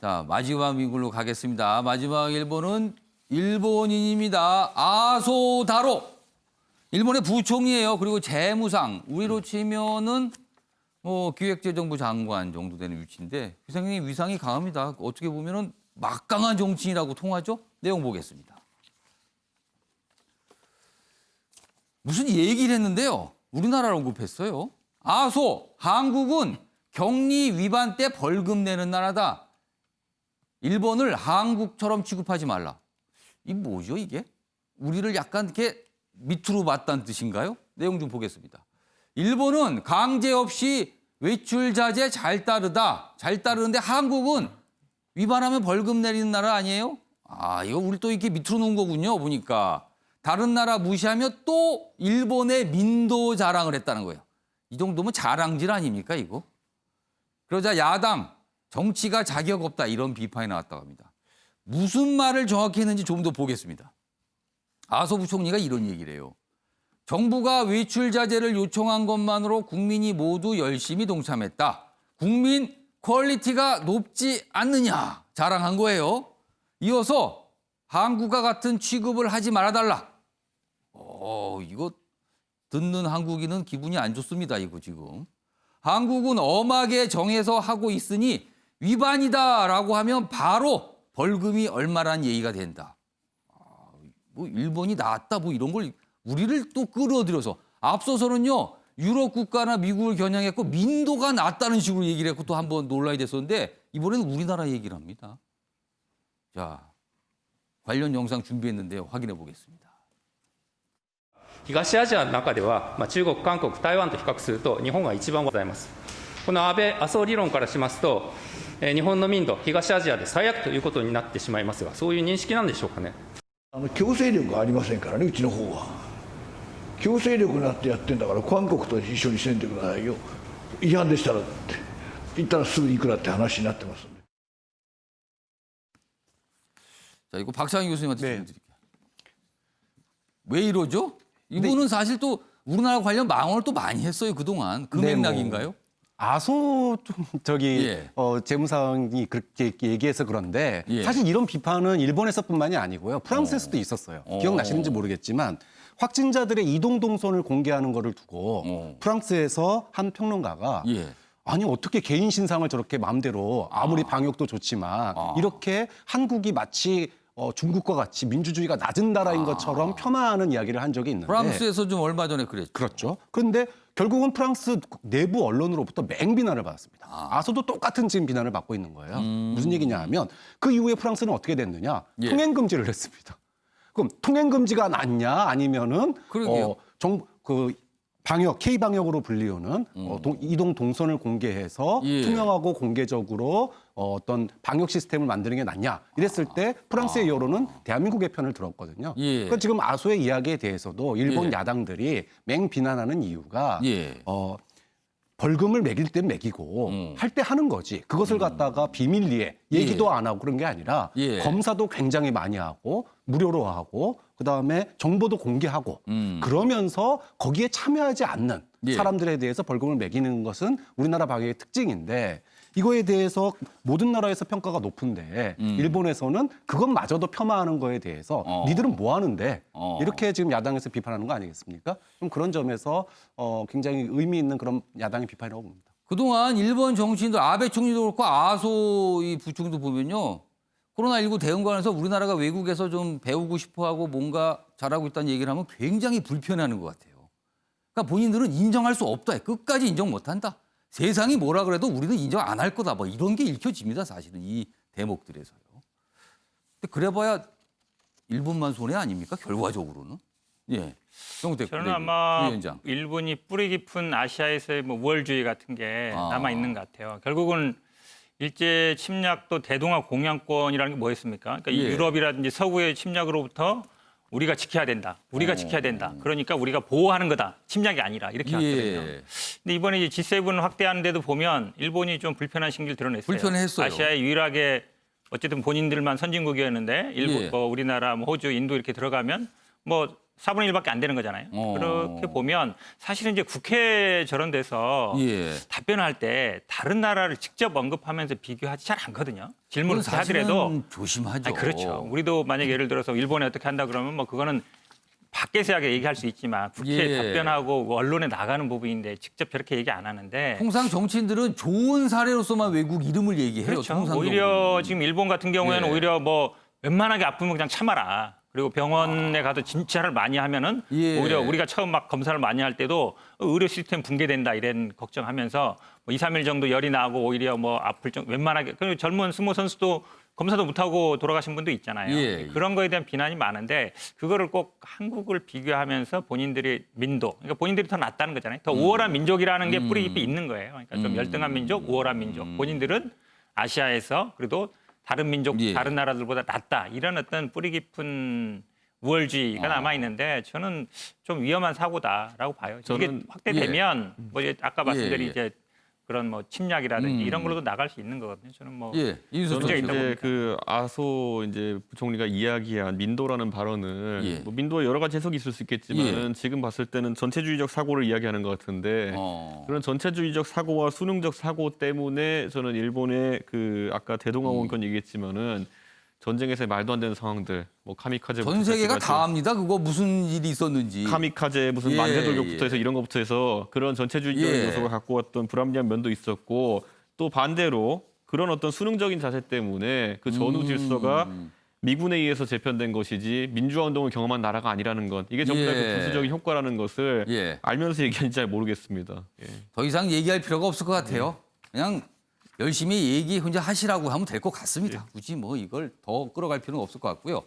자, 마지막 미국으로 가겠습니다. 마지막 일본은 일본인입니다. 아소다로. 일본의 부총리예요. 그리고 재무상. 우리로 치면은 기획재정부 장관 정도 되는 위치인데 상당히 위상이 강합니다. 어떻게 보면은 막강한 정치인이라고 통하죠? 내용 보겠습니다. 무슨 얘기를 했는데요. 우리나라를 언급했어요. 한국은 격리 위반 때 벌금 내는 나라다. 일본을 한국처럼 취급하지 말라. 이 뭐죠 이게? 우리를 약간 이렇게 밑으로 봤다는 뜻인가요? 내용 좀 보겠습니다. 일본은 강제 없이 외출 자제 잘 따르다. 잘 따르는데 한국은 위반하면 벌금 내리는 나라 아니에요? 이거 우리 또 이렇게 밑으로 놓은 거군요. 보니까. 다른 나라 무시하며 또 일본의 민도 자랑을 했다는 거예요. 이 정도면 자랑질 아닙니까 이거? 그러자 야당 정치가 자격 없다 이런 비판이 나왔다고 합니다. 무슨 말을 정확히 했는지 좀 더 보겠습니다. 아소 부총리가 이런 얘기를 해요. 정부가 외출 자제를 요청한 것만으로 국민이 모두 열심히 동참했다. 국민 퀄리티가 높지 않느냐 자랑한 거예요. 이어서 한국과 같은 취급을 하지 말아달라. 이거 듣는 한국인은 기분이 안 좋습니다. 이거 지금. 한국은 엄하게 정해서 하고 있으니 위반이다라고 하면 바로 벌금이 얼마란 예의가 된다. 일본이 낫다 이런 걸 우리를 또 끌어들여서 앞서서는요. 유럽 국가나 미국을 겨냥했고 민도가 낫다는 식으로 얘기를 했고 또 한번 논란이 됐었는데 이번에는 우리나라 얘기를 합니다. 자, 관련 영상 준비했는데요. 확인해 보겠습니다. 東アジアの中では、中国、韓国、台湾と比較すると日本が一番ございます。この安倍・麻生理論からしますと、日本の民度、東アジアで最悪ということになってしまいますが、そういう認識なんでしょうかね。強制力がありませんからね、うちの方は。強制力になってやってんだから、韓国と一緒にせんでくださいよ。違反でしたらって言ったらすぐいくらって話になってますんで。 자, 이거 박상희 교수님한테 질문드릴게요. 왜 이러죠? 이분은 사실 또 우리나라 관련 망언을 또 많이 했어요 그동안. 그 맥락인가요? 아소 재무상이 그렇게 얘기해서 그런데 사실 이런 비판은 일본에서뿐만이 아니고요. 프랑스에서도 있었어요. 기억나시는지 모르겠지만 확진자들의 이동 동선을 공개하는 거를 두고 프랑스에서 한 평론가가 아니 어떻게 개인 신상을 저렇게 마음대로 아무리 방역도 좋지만 이렇게 한국이 마치 중국과 같이 민주주의가 낮은 나라인 것처럼 폄하하는 이야기를 한 적이 있는데 프랑스에서 좀 얼마 전에 그랬죠. 그렇죠. 그런데 결국은 프랑스 내부 언론으로부터 맹비난을 받았습니다. 아소도 똑같은 지금 비난을 받고 있는 거예요. 무슨 얘기냐 하면 그 이후에 프랑스는 어떻게 됐느냐. 통행금지를 했습니다. 그럼 통행금지가 낫냐 아니면은 방역, K방역으로 불리우는 이동 동선을 공개해서 투명하고 공개적으로 어떤 방역 시스템을 만드는 게 낫냐 이랬을 때 프랑스의 여론은 대한민국의 편을 들었거든요. 그러니까 지금 아소의 이야기에 대해서도 일본 야당들이 맹비난하는 이유가 벌금을 매길 땐 매기고 할 때 하는 거지. 그것을 갖다가 비밀리에 얘기도 안 하고 그런 게 아니라 검사도 굉장히 많이 하고 무료로 하고 그다음에 정보도 공개하고 그러면서 거기에 참여하지 않는 사람들에 대해서 벌금을 매기는 것은 우리나라 방역의 특징인데 이거에 대해서 모든 나라에서 평가가 높은데 일본에서는 그것마저도 폄하하는 거에 대해서 니들은 뭐 하는데 이렇게 지금 야당에서 비판하는 거 아니겠습니까? 좀 그런 점에서 굉장히 의미 있는 그런 야당의 비판이라고 봅니다. 그동안 일본 정치인들 아베 총리도 그렇고 아소 이 부총리도 보면요. 코로나19 대응 관해서 우리나라가 외국에서 좀 배우고 싶어하고 뭔가 잘하고 있다는 얘기를 하면 굉장히 불편해하는 것 같아요. 그러니까 본인들은 인정할 수 없다. 끝까지 인정 못한다. 세상이 뭐라 그래도 우리는 인정 안 할 거다. 이런 게 읽혀집니다. 사실은 이 대목들에서요. 근데 그래봐야 일본만 손해 아닙니까? 결과적으로는. 정우택 저는 아마 위원장. 일본이 뿌리 깊은 아시아에서의 우월주의 같은 게 남아 있는 것 같아요. 결국은 일제 침략도 대동아 공양권이라는 게 뭐였습니까? 그러니까 유럽이라든지 서구의 침략으로부터 우리가 지켜야 된다. 우리가 지켜야 된다. 그러니까 우리가 보호하는 거다. 침략이 아니라 이렇게 왔거든요. 근데 이번에 G7 확대하는 데도 보면 일본이 좀 불편한 심기를 드러냈어요. 불편했어요. 아시아에 유일하게 어쨌든 본인들만 선진국이었는데 일본, 우리나라, 호주, 인도 이렇게 들어가면 4분의 1밖에 안 되는 거잖아요. 그렇게 보면 사실은 이제 국회 저런 데서 예. 답변할 때 다른 나라를 직접 언급하면서 비교하지 잘 않거든요. 질문을 그건 하더라도 사실은 조심하죠. 아니, 그렇죠. 우리도 만약에 예를 들어서 일본에 어떻게 한다 그러면 뭐 그거는 밖에서 얘기할 수 있지만 국회에 예. 답변하고 언론에 나가는 부분인데 직접 저렇게 얘기 안 하는데 통상 정치인들은 좋은 사례로서만 외국 이름을 얘기해요. 그렇죠. 통상적으로. 오히려 지금 일본 같은 경우에는 예. 오히려 뭐 웬만하게 아프면 그냥 참아라. 그리고 병원에 가서 진찰을 많이 하면은 예. 오히려 우리가 처음 막 검사를 많이 할 때도 의료 시스템 붕괴된다 이런 걱정하면서 뭐 2, 3일 정도 열이 나고 오히려 뭐 아플 정도 웬만하게 그리고 젊은 스모 선수도 검사도 못하고 돌아가신 분도 있잖아요. 예. 그런 거에 대한 비난이 많은데 그거를 꼭 한국을 비교하면서 본인들의 민도, 그러니까 본인들이 더 낫다는 거잖아요. 더 우월한 민족이라는 게 뿌리 깊이 있는 거예요. 그러니까 좀 열등한 민족, 우월한 민족. 본인들은 아시아에서 그래도 다른 민족, 예. 다른 나라들보다 낫다. 이런 어떤 뿌리 깊은 우월주의가 남아 있는데 저는 좀 위험한 사고다라고 봐요. 이게 저는- 확대되면 뭐 이제 아까 말씀드린 예. 이제 그런 뭐 침략이라든지 이런 걸로도 나갈 수 있는 거거든요. 저는 뭐 예. 이준석 문제가 선수. 있다고 이제 봅니다. 그 아소 이제 부총리가 이야기한 민도라는 발언은 예. 뭐 민도에 여러 가지 해석이 있을 수 있겠지만은 지금 봤을 때는 전체주의적 사고를 이야기하는 것 같은데 그런 전체주의적 사고와 수능적 사고 때문에 저는 일본의 그 아까 대동아 원건 얘기했지만은 전쟁에서의 말도 안 되는 상황들, 뭐 카미카제 전 세계가 다 압니다. 그거 무슨 일이 있었는지. 카미카제 무슨 예, 만세 돌격부터 예. 해서 이런 것부터 해서 그런 전체주의적인 예. 요소가 갖고 왔던 불합리한 면도 있었고 또 반대로 그런 어떤 수능적인 자세 때문에 그 전후 질서가 미군에 의해서 재편된 것이지 민주화 운동을 경험한 나라가 아니라는 것 이게 전부 다 예. 그 부수적인 효과라는 것을 예. 알면서 얘기하는지 잘 모르겠습니다. 예. 더 이상 얘기할 필요가 없을 것 같아요. 그냥 열심히 얘기 혼자 하시라고 하면 될 것 같습니다. 굳이 뭐 이걸 더 끌어갈 필요는 없을 것 같고요.